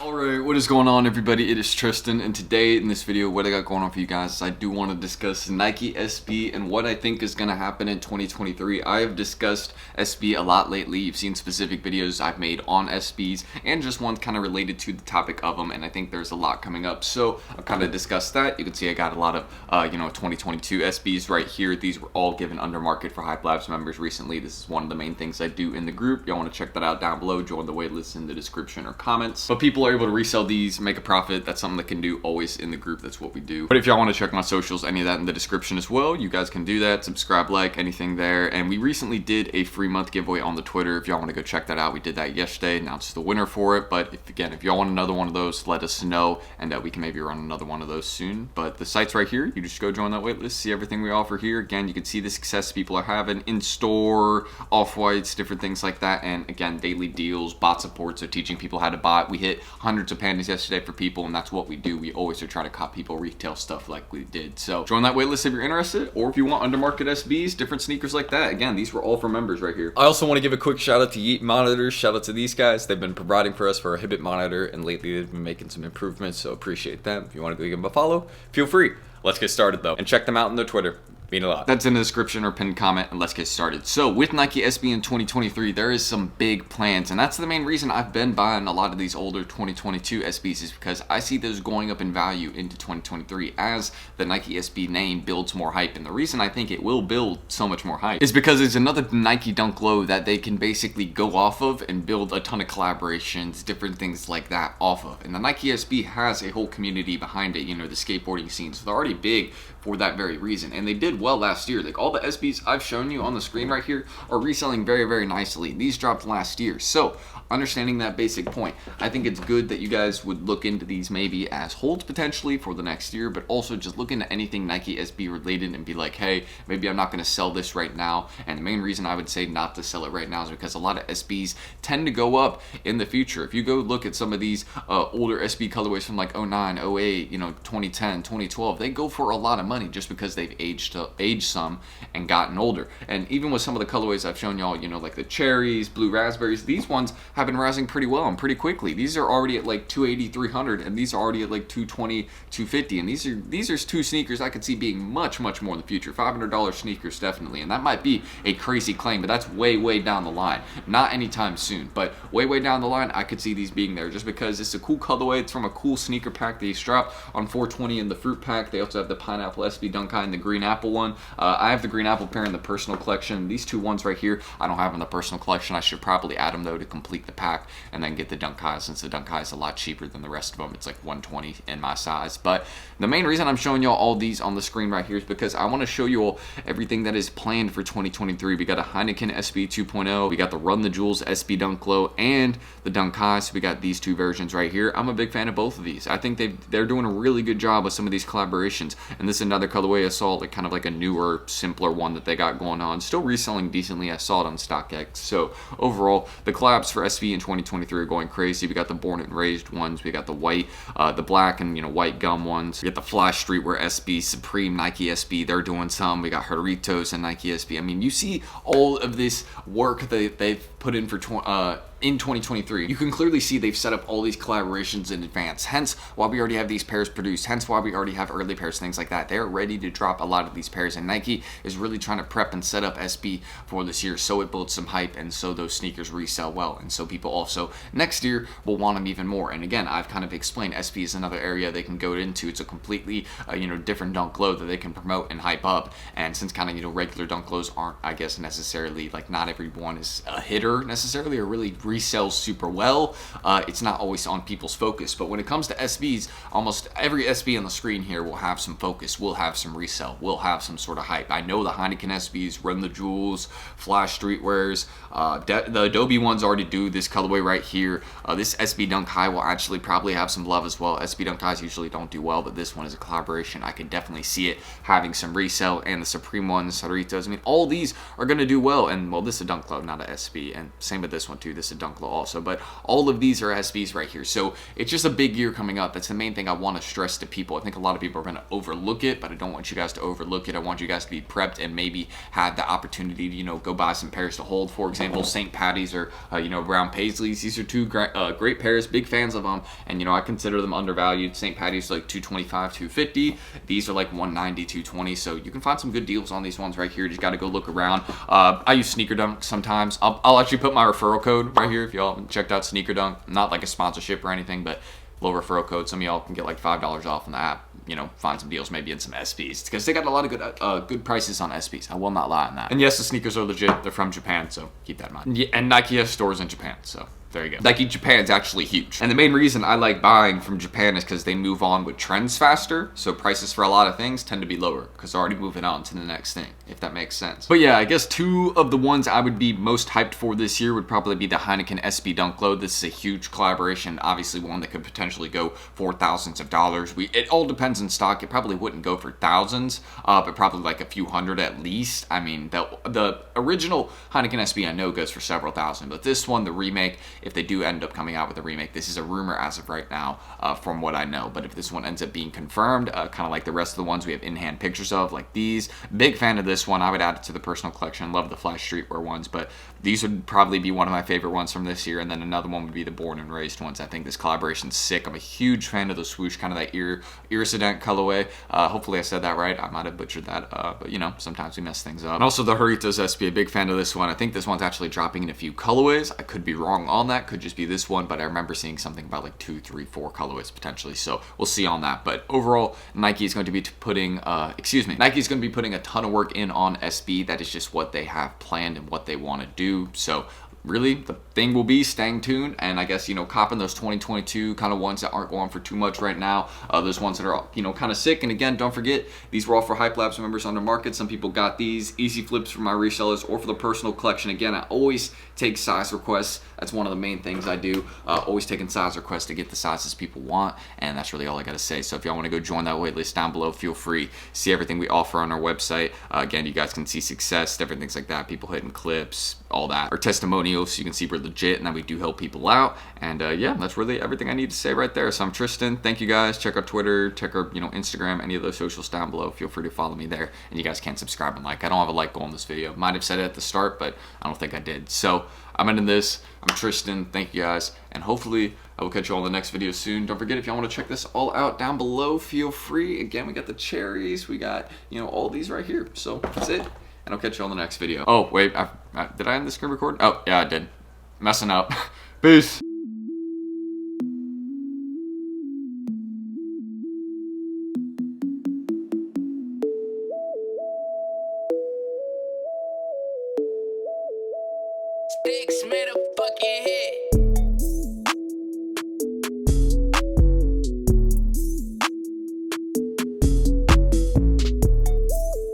Alright, what is going on everybody? It is Tristan, and today in this video what I got going on for you guys is I do want to discuss Nike SB and what I think is going to happen in 2023. I have discussed SB a lot lately. You've seen specific videos I've made on SBs and just ones kind of related to the topic of them, and I think there's a lot coming up. So I've kind of discussed that. You can see I got a lot of 2022 SBs right here. These were all given under market for Hype Labs members recently. This is one of the main things I do in the group. Y'all want to check that out down below. Join the waitlist in the description or comments. But people are able to resell these, make a profit. That's something that can do always in the group. That's what we do. But if y'all want to check my socials, any of that in the description as well, you guys can do that. Subscribe, like, anything there. And we recently did a free month giveaway on the Twitter. If y'all want to go check that out, we did that yesterday. Announced the winner for it. But if y'all want another one of those, let us know, and we can maybe run another one of those soon. But the site's right here. You just go join that waitlist, see everything we offer here. Again, you can see the success people are having in store, off-whites, different things like that. And again, daily deals, bot support, so teaching people how to bot. We hit hundreds of pandas yesterday for people, and that's what we do. We always are trying to cop people retail stuff like we did. So join that waitlist if you're interested, or if you want undermarket SBs, different sneakers like that. Again, these were all for members right here. I also want to give a quick shout out to Yeet Monitors. Shout out to these guys. They've been providing for us for a Hibbit monitor, and lately they've been making some improvements, so appreciate them. If you want to go give them a follow, feel free. Let's get started though, and check them out on their Twitter. Mean a lot. That's in the description or pinned comment, and let's get started. So with Nike SB in 2023, there is some big plans, and that's the main reason I've been buying a lot of these older 2022 SBs, is because I see those going up in value into 2023 as the Nike SB name builds more hype. And the reason I think it will build so much more hype is because it's another Nike Dunk Low that they can basically go off of and build a ton of collaborations, different things like that off of. And the Nike SB has a whole community behind it, the skateboarding scene, so they're already big for that very reason, and they did well last year. Like, all the SBs I've shown you on the screen right here are reselling very, very nicely. These dropped last year. So understanding that basic point, I think it's good that you guys would look into these maybe as holds potentially for the next year, but also just look into anything Nike SB related and be like, hey, maybe I'm not going to sell this right now. And the main reason I would say not to sell it right now is because a lot of SBs tend to go up in the future. If you go look at some of these older SB colorways from like 09, 08, 2010, 2012, they go for a lot of money just because they've aged some and gotten older. And even with some of the colorways I've shown y'all, like the cherries, blue raspberries, these ones have been rising pretty well and pretty quickly. These are already at like 280, 300, and these are already at like 220, 250. And these are two sneakers I could see being much, much more in the future. $500 sneakers definitely. And that might be a crazy claim, but that's way, way down the line. Not anytime soon, but way, way down the line, I could see these being there just because it's a cool colorway. It's from a cool sneaker pack that he's dropped on 420 in the fruit pack. They also have the pineapple SB Dunk High and the green apple one. I have the green apple pair in the personal collection. These two ones right here, I don't have in the personal collection. I should probably add them though to complete the pack and then get the Dunk High, since the Dunk High is a lot cheaper than the rest of them. It's like 120 in my size. But the main reason I'm showing y'all all these on the screen right here is because I want to show you all everything that is planned for 2023. We got a Heineken SB 2.0. We got the Run the Jewels SB Dunk Low and the Dunk High. So we got these two versions right here. I'm a big fan of both of these. I think they're doing a really good job with some of these collaborations. And this is another colorway I saw, like kind of like a newer, simpler one that they got going on. Still reselling decently. I saw it on StockX. So overall, the collabs for SB in 2023 are going crazy. We got the Born and Raised ones. We got the white, the black and white gum ones. We got the Flash Streetwear SB, Supreme Nike SB. They're doing some. We got Doritos and Nike SB. I mean, you see all of this work that they've put in for in 2023. You can clearly see they've set up all these collaborations in advance, hence why we already have these pairs produced, hence why we already have early pairs, things like that. They're ready to drop a lot of these pairs, and Nike is really trying to prep and set up SB for this year so it builds some hype and so those sneakers resell well, and so people also next year will want them even more. And again, I've kind of explained SB is another area they can go into. It's a completely different Dunk Low that they can promote and hype up, and since kind of regular Dunk Lows aren't, I guess, necessarily, like, not everyone is a hitter necessarily or really resells super well, it's not always on people's focus. But when it comes to SBs, almost every SB on the screen here will have some focus, will have some resell, will have some sort of hype. I know the Heineken SBs, Run the Jewels, Flash Streetwears, the Adobe ones already do this colorway right here. This SB Dunk High will actually probably have some love as well. SB Dunk Highs usually don't do well, but this one is a collaboration. I can definitely see it having some resell. And the Supreme ones, Doritos, I mean, all these are going to do well. And well, this is a Dunk Low, not a SB, and same with this one too. This is a Dunk Low also. But all of these are SBs right here. So it's just a big year coming up. That's the main thing I want to stress to people. I think a lot of people are going to overlook it, but I don't want you guys to overlook it. I want you guys to be prepped and maybe have the opportunity to, go buy some pairs to hold. For example, St. Patty's or, Brown Paisleys. These are two great pairs, big fans of them. And, I consider them undervalued. St. Patty's like $225, $250. These are like $190, $220. So you can find some good deals on these ones right here. Just got to go look around. I use Sneaker Dunk sometimes. I'll actually put my referral code right here if y'all haven't checked out Sneaker Dunk. Not like a sponsorship or anything, but little referral code. Some of y'all can get like $5 off on the app. Find some deals maybe in some SBs because they got a lot of good prices on SBs. I will not lie on that. And yes, the sneakers are legit. They're from Japan, so keep that in mind. Yeah, and Nike has stores in Japan, so there you go. Nike Japan's actually huge. And the main reason I like buying from Japan is because they move on with trends faster. So prices for a lot of things tend to be lower because they're already moving on to the next thing, if that makes sense. But yeah, I guess two of the ones I would be most hyped for this year would probably be the Heineken SB Dunk Low. This is a huge collaboration. Obviously one that could potentially go for thousands of dollars. It all depends on stock. It probably wouldn't go for thousands, but probably like a few hundred at least. I mean, the original Heineken SB I know goes for several thousand, but this one, the remake, if they do end up coming out with a remake, this is a rumor as of right now from what I know, but if this one ends up being confirmed, kind of like the rest of the ones we have in-hand pictures of, like these, big fan of this one. I would add it to the personal collection. Love the Flash Streetwear ones, but these would probably be one of my favorite ones from this year, and then another one would be the Born and Raised ones. I think this collaboration's sick. I'm a huge fan of the swoosh, kind of that iridescent colorway. Hopefully I said that right. I might have butchered that, but sometimes we mess things up. And also the Haritos SB, a big fan of this one. I think this one's actually dropping in a few colorways. I could be wrong on that. Could just be this one, but I remember seeing something about like 2, 3, 4 colorways potentially. So we'll see on that. But overall, Nike is going to be putting a ton of work in on SB. That is just what they have planned and what they want to do. So really, the thing will be staying tuned, and I guess, copping those 2022 kind of ones that aren't going for too much right now. Those ones that are, kind of sick. And again, don't forget, these were all for Hype Labs members on the market. Some people got these easy flips for my resellers or for the personal collection. Again, I always take size requests. That's one of the main things I do. Always taking size requests to get the sizes people want, and that's really all I got to say. So if y'all want to go join that wait list down below, feel free. See everything we offer on our website. Again, you guys can see success, different things like that, people hitting clips, all that. Our testimonials, so you can see we're legit and that we do help people out. And yeah, that's really everything I need to say right there. So I'm Tristan. Thank you guys. Check our Twitter, check our Instagram, any of those socials down below. Feel free to follow me there. And you guys can subscribe and like. I don't have a like goal in this video. Might have said it at the start, but I don't think I did. So I'm ending this. I'm Tristan. Thank you guys. And hopefully I will catch you all in the next video soon. Don't forget, if y'all want to check this all out down below, feel free. Again, we got the cherries. We got, all these right here. So that's it. And I'll catch you all in the next video. Oh, wait. Did I end the screen record? Oh, yeah, I did. Messing up. Peace. Sticks made a fucking hit.